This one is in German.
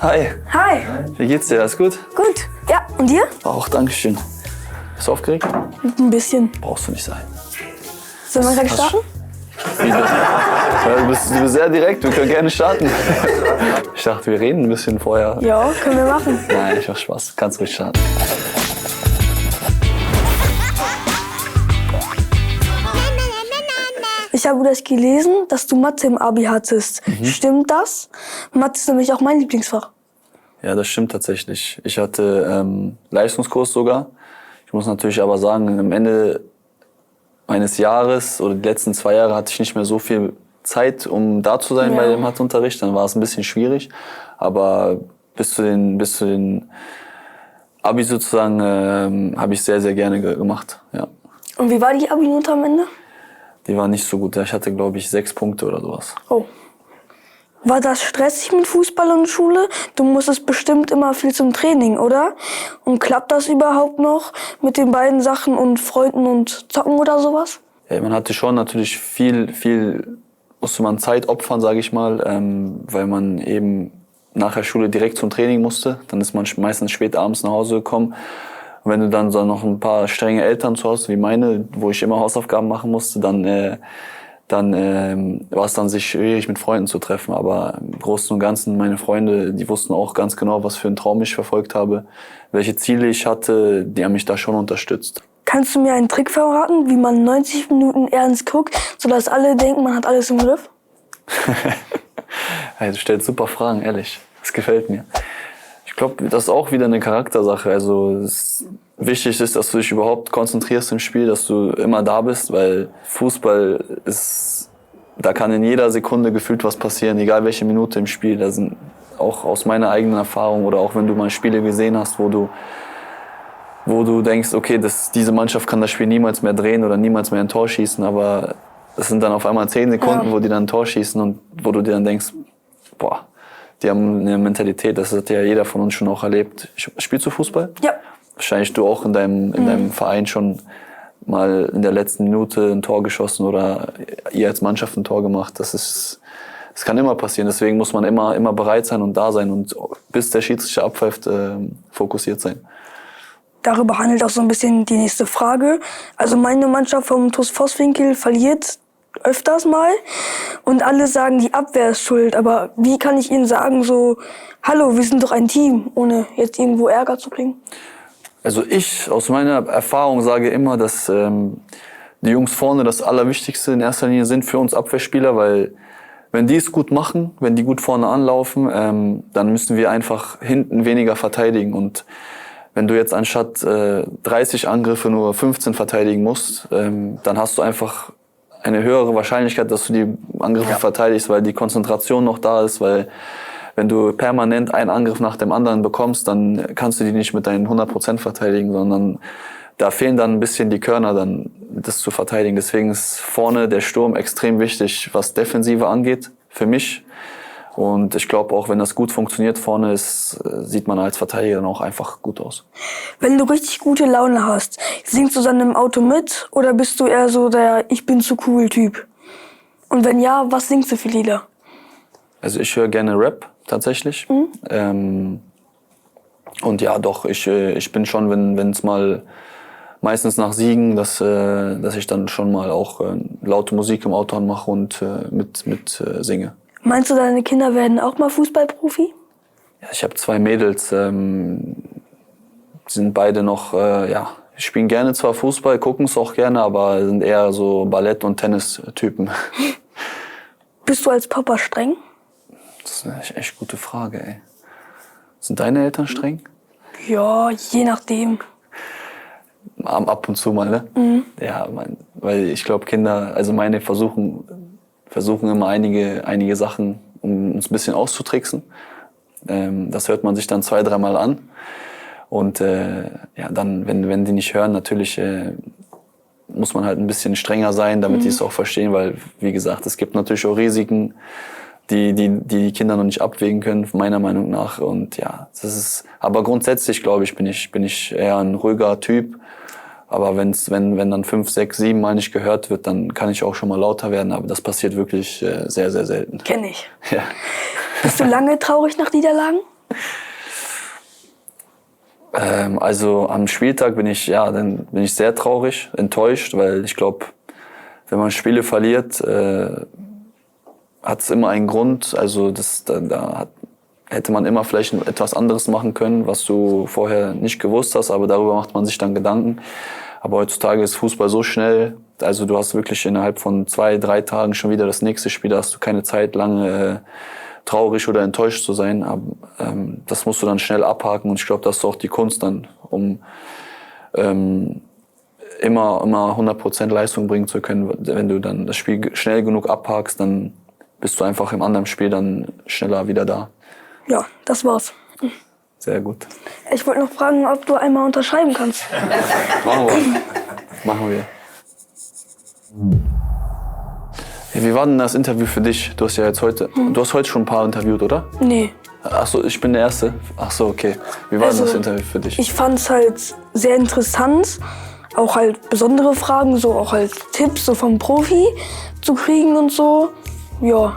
Hi. Hi. Wie geht's dir? Alles gut? Gut. Ja, und dir? Auch, dankeschön. Bist du aufgeregt? Ein bisschen. Brauchst du nicht sein. Sollen wir gleich starten? Wie das? Ja, du bist sehr direkt, wir können gerne starten. Ich dachte, wir reden ein bisschen vorher. Ja, können wir machen. Nein, ich mach Spaß. Kannst ruhig starten. Ich habe gleich gelesen, dass du Mathe im Abi hattest. Stimmt das? Mathe ist nämlich auch mein Lieblingsfach. Ja, das stimmt tatsächlich. Ich hatte Leistungskurs sogar. Ich muss natürlich aber sagen, am Ende meines Jahres oder die letzten 2 Jahre hatte ich nicht mehr so viel Zeit, um da zu sein bei dem Matheunterricht. Dann war es ein bisschen schwierig. Aber bis zu den Abi sozusagen habe ich sehr, sehr gerne gemacht. Ja. Und wie war die Abi-Note am Ende? Die war nicht so gut. Ich hatte, glaube ich, 6 Punkte oder sowas. Oh. War das stressig mit Fußball und Schule? Du musstest bestimmt immer viel zum Training, oder? Und klappt das überhaupt noch mit den beiden Sachen und Freunden und Zocken oder sowas? Ja, man hatte schon natürlich viel musste man Zeit opfern, sage ich mal, weil man eben nach der Schule direkt zum Training musste. Dann ist man meistens spät abends nach Hause gekommen. Und wenn du dann so noch ein paar strenge Eltern zu Hause wie meine, wo ich immer Hausaufgaben machen musste, dann war es dann sich schwierig mit Freunden zu treffen. Aber im Großen und Ganzen, meine Freunde, die wussten auch ganz genau, was für einen Traum ich verfolgt habe, welche Ziele ich hatte, die haben mich da schon unterstützt. Kannst du mir einen Trick verraten, wie man 90 Minuten ernst guckt, sodass alle denken, man hat alles im Griff? Hey, du stellst super Fragen, ehrlich. Das gefällt mir. Ich glaube, das ist auch wieder eine Charaktersache. Also wichtig ist, dass du dich überhaupt konzentrierst im Spiel, dass du immer da bist, weil Fußball ist, da kann in jeder Sekunde gefühlt was passieren, egal welche Minute im Spiel. Da sind auch aus meiner eigenen Erfahrung oder auch wenn du mal Spiele gesehen hast, wo du denkst, okay, diese Mannschaft kann das Spiel niemals mehr drehen oder niemals mehr ein Tor schießen, aber es sind dann auf einmal 10 Sekunden, wo die dann ein Tor schießen und wo du dir dann denkst, boah, die haben eine Mentalität, das hat ja jeder von uns schon auch erlebt. Spielst du Fußball? Ja. Wahrscheinlich du auch in deinem Verein schon mal in der letzten Minute ein Tor geschossen oder ihr als Mannschaft ein Tor gemacht. Das kann immer passieren, deswegen muss man immer bereit sein und da sein und bis der Schiedsrichter abpfeift, fokussiert sein. Darüber handelt auch so ein bisschen die nächste Frage. Also meine Mannschaft vom TuS Vosswinkel verliert öfters mal und alle sagen, die Abwehr ist schuld. Aber wie kann ich ihnen sagen so, hallo, wir sind doch ein Team, ohne jetzt irgendwo Ärger zu kriegen? Also ich aus meiner Erfahrung sage immer, dass die Jungs vorne das Allerwichtigste in erster Linie sind für uns Abwehrspieler, weil wenn die es gut machen, wenn die gut vorne anlaufen, dann müssen wir einfach hinten weniger verteidigen. Und wenn du jetzt anstatt 30 Angriffe nur 15 verteidigen musst, dann hast du einfach eine höhere Wahrscheinlichkeit, dass du die Angriffe verteidigst, weil die Konzentration noch da ist, weil wenn du permanent einen Angriff nach dem anderen bekommst, dann kannst du die nicht mit deinen 100% verteidigen, sondern da fehlen dann ein bisschen die Körner, dann das zu verteidigen. Deswegen ist vorne der Sturm extrem wichtig, was Defensive angeht, für mich. Und ich glaube auch, wenn das gut funktioniert vorne ist, sieht man als Verteidiger dann auch einfach gut aus. Wenn du richtig gute Laune hast, singst du dann im Auto mit oder bist du eher so der Ich bin zu cool Typ? Und wenn ja, was singst du für Lieder? Also ich höre gerne Rap tatsächlich. Und ja, doch, ich bin schon, wenn es mal meistens nach Siegen, dass ich dann schon mal auch laute Musik im Auto anmache und mit singe. Meinst du, deine Kinder werden auch mal Fußballprofi? Ja, ich habe 2 Mädels, sind beide noch, spielen gerne zwar Fußball, gucken es auch gerne, aber sind eher so Ballett- und Tennis-Typen. Bist du als Papa streng? Das ist eine echt gute Frage, ey. Sind deine Eltern streng? Ja, je nachdem. Ab und zu mal, ne? Ja, weil ich glaube, Kinder, also meine versuchen immer einige Sachen, um uns ein bisschen auszutricksen. Das hört man sich dann 2-3 Mal an. Und dann, wenn die nicht hören, natürlich muss man halt ein bisschen strenger sein, damit die es auch verstehen, weil, wie gesagt, es gibt natürlich auch Risiken, die Kinder noch nicht abwägen können, meiner Meinung nach. Und ja, aber grundsätzlich, glaube ich, bin ich eher ein ruhiger Typ. Aber wenn dann 5, 6, 7 Mal nicht gehört wird, dann kann ich auch schon mal lauter werden. Aber das passiert wirklich sehr, sehr selten. Kenn ich. Ja. Bist du lange traurig nach Niederlagen? Also am Spieltag bin ich sehr traurig, enttäuscht, weil ich glaube, wenn man Spiele verliert, hat es immer einen Grund. Also hätte man immer vielleicht etwas anderes machen können, was du vorher nicht gewusst hast, aber darüber macht man sich dann Gedanken. Aber heutzutage ist Fußball so schnell, also du hast wirklich innerhalb von 2-3 Tagen schon wieder das nächste Spiel, da hast du keine Zeit, lange traurig oder enttäuscht zu sein. Aber das musst du dann schnell abhaken und ich glaube, das ist auch die Kunst dann, um immer 100% Leistung bringen zu können. Wenn du dann das Spiel schnell genug abhakst, dann bist du einfach im anderen Spiel dann schneller wieder da. Ja, das war's. Sehr gut. Ich wollte noch fragen, ob du einmal unterschreiben kannst. Machen wir. Ja, wie war denn das Interview für dich? Du hast heute schon ein paar interviewt, oder? Nee. Achso, ich bin der Erste? Achso, okay. Wie war denn das Interview für dich? Ich fand's halt sehr interessant, auch halt besondere Fragen, so auch halt Tipps so vom Profi zu kriegen und so. Ja.